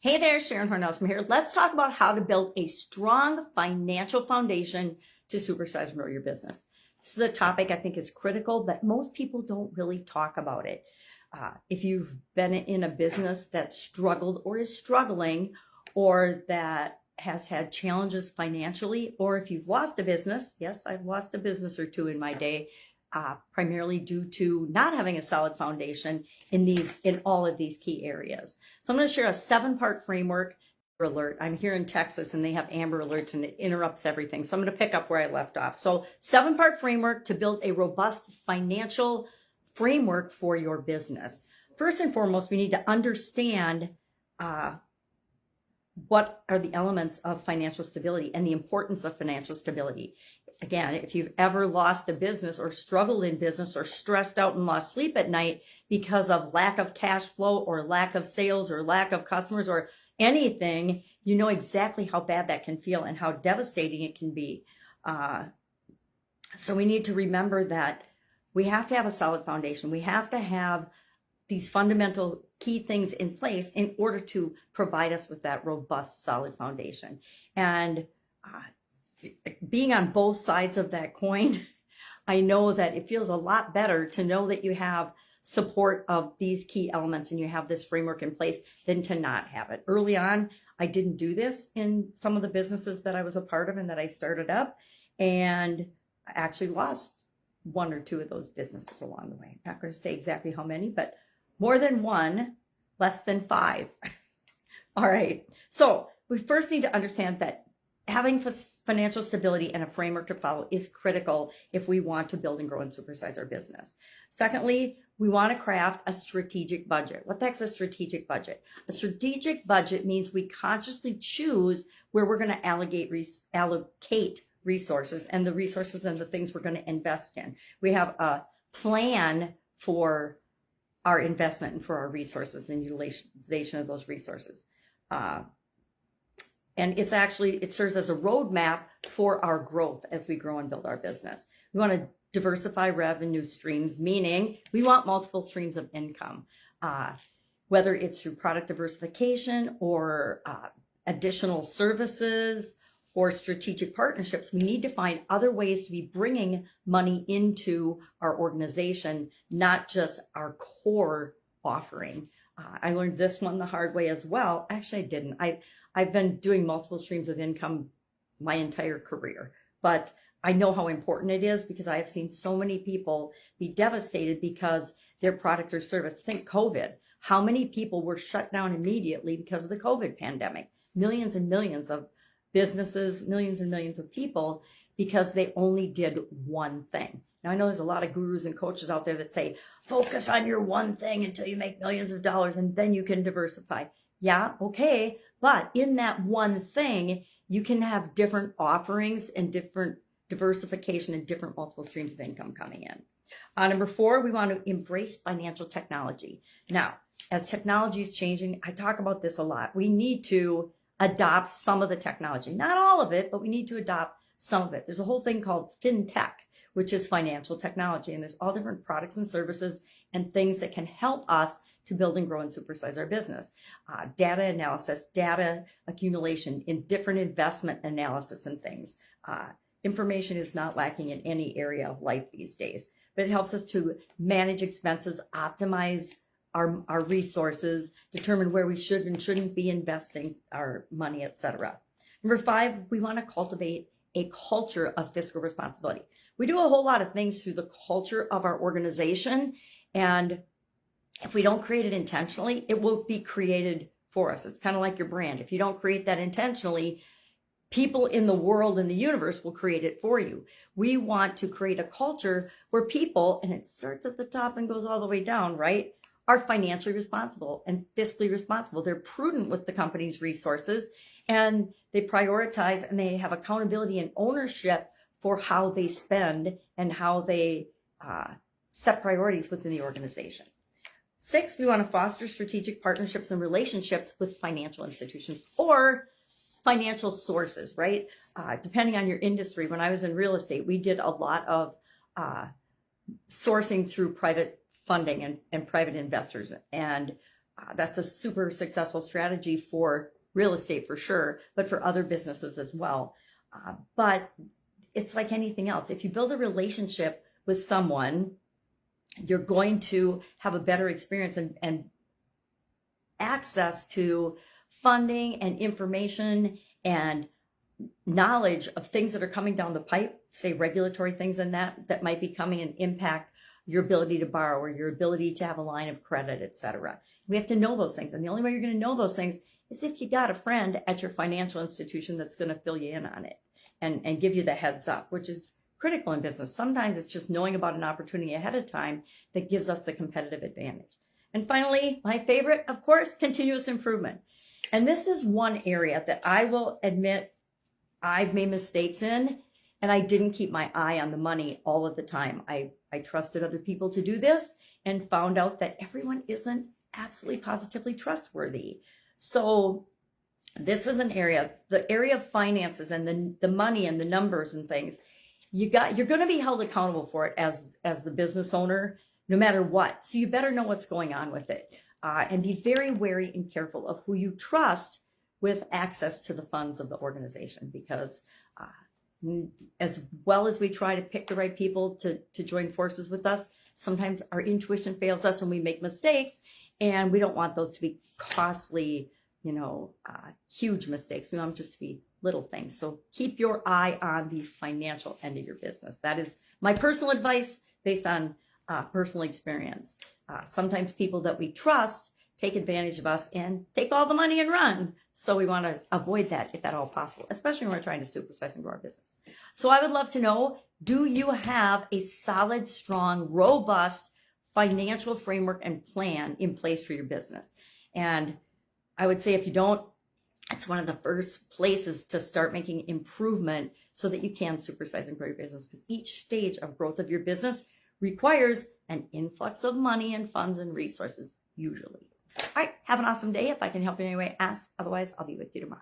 Hey there, Sharon Horne-Ellstrom here. Let's talk about how to build a strong financial foundation to supersize and grow your business. This is a topic I think is critical, but most people don't really talk about it. If you've been in a business that struggled or is struggling, or that has had challenges financially, or if you've lost a business, yes, I've lost a business or two in my day, primarily due to not having a solid foundation in all of these key areas. So I'm going to share a 7-part framework. Alert. I'm here in Texas and they have amber alerts and it interrupts everything. So I'm going to pick up where I left off. So 7-part framework to build a robust financial framework for your business. First and foremost, we need to understand what are the elements of financial stability and the importance of financial stability. Again, if you've ever lost a business or struggled in business or stressed out and lost sleep at night because of lack of cash flow or lack of sales or lack of customers or anything, you know exactly how bad that can feel and how devastating it can be. So we need to remember that we have to have a solid foundation. We have to have these fundamental key things in place in order to provide us with that robust, solid foundation. And being on both sides of that coin, I know that it feels a lot better to know that you have support of these key elements and you have this framework in place than to not have it. Early on, I didn't do this in some of the businesses that I was a part of and that I started up, and I actually lost 1 or 2 of those businesses along the way. I'm not going to say exactly how many, but more than 1, less than 5. All right. So we first need to understand that having financial stability and a framework to follow is critical if we want to build and grow and supersize our business. Secondly, we want to craft a strategic budget. What the heck's a strategic budget? A strategic budget means we consciously choose where we're going to allocate resources and the resources and the things we're going to invest in. We have a plan for our investment and for our resources and utilization of those resources. And it serves as a roadmap for our growth as we grow and build our business. We want to diversify revenue streams, meaning we want multiple streams of income, whether it's through product diversification or additional services or strategic partnerships. We need to find other ways to be bringing money into our organization, not just our core offering. I learned this one the hard way as well. Actually, I didn't. I've been doing multiple streams of income my entire career, but I know how important it is because I have seen so many people be devastated because their product or service, think COVID, how many people were shut down immediately because of the COVID pandemic? Millions and millions of businesses, millions and millions of people, because they only did one thing. Now, I know there's a lot of gurus and coaches out there that say, focus on your one thing until you make millions of dollars and then you can diversify. Yeah, okay. But in that one thing, you can have different offerings and different diversification and different multiple streams of income coming in. Number 4, we want to embrace financial technology. Now, as technology is changing, I talk about this a lot. We need to adopt some of the technology, not all of it, but we need to adopt some of it. There's a whole thing called fintech, which is financial technology. And there's all different products and services and things that can help us to build and grow and supersize our business. Data analysis, data accumulation in different investment analysis and things. Information is not lacking in any area of life these days, but it helps us to manage expenses, optimize our resources, determine where we should and shouldn't be investing our money, etc. Number 5, we want to cultivate a culture of fiscal responsibility. We do a whole lot of things through the culture of our organization, and if we don't create it intentionally, it will be created for us. It's kind of like your brand. If you don't create that intentionally, people in the world and the universe will create it for you. We want to create a culture where people, and it starts at the top and goes all the way down, right, are financially responsible and fiscally responsible. They're prudent with the company's resources, and they prioritize and they have accountability and ownership for how they spend and how they set priorities within the organization. 6, we want to foster strategic partnerships and relationships with financial institutions or financial sources, right? Depending on your industry. When I was in real estate, we did a lot of sourcing through private funding and private investors. And That's a super successful strategy for real estate for sure, but for other businesses as well. But it's like anything else. If you build a relationship with someone, you're going to have a better experience and access to funding and information and knowledge of things that are coming down the pipe, say regulatory things and that might be coming and impact your ability to borrow or your ability to have a line of credit, etc. We have to know those things. And the only way you're going to know those things is if you got a friend at your financial institution that's going to fill you in on it and give you the heads up, which is critical in business. Sometimes it's just knowing about an opportunity ahead of time that gives us the competitive advantage. And finally, my favorite, of course, continuous improvement. And this is one area that I will admit I've made mistakes in, and I didn't keep my eye on the money all of the time. I trusted other people to do this and found out that everyone isn't absolutely positively trustworthy. So this is an area, the area of finances and the money and the numbers and things, you're going to be held accountable for it as the business owner, no matter what. So you better know what's going on with it, and be very wary and careful of who you trust with access to the funds of the organization, because as well as we try to pick the right people to join forces with us, sometimes our intuition fails us and we make mistakes, and we don't want those to be costly, huge mistakes. We want them just to be little things. So keep your eye on the financial end of your business. That is my personal advice based on personal experience. Sometimes people that we trust take advantage of us and take all the money and run. So we want to avoid that if at all possible, especially when we're trying to supersize and grow our business. So I would love to know, do you have a solid, strong, robust financial framework and plan in place for your business? And I would say if you don't, it's one of the first places to start making improvement so that you can supersize and grow your business, because each stage of growth of your business requires an influx of money and funds and resources, usually. All right, have an awesome day. If I can help in any way, ask. Otherwise, I'll be with you tomorrow.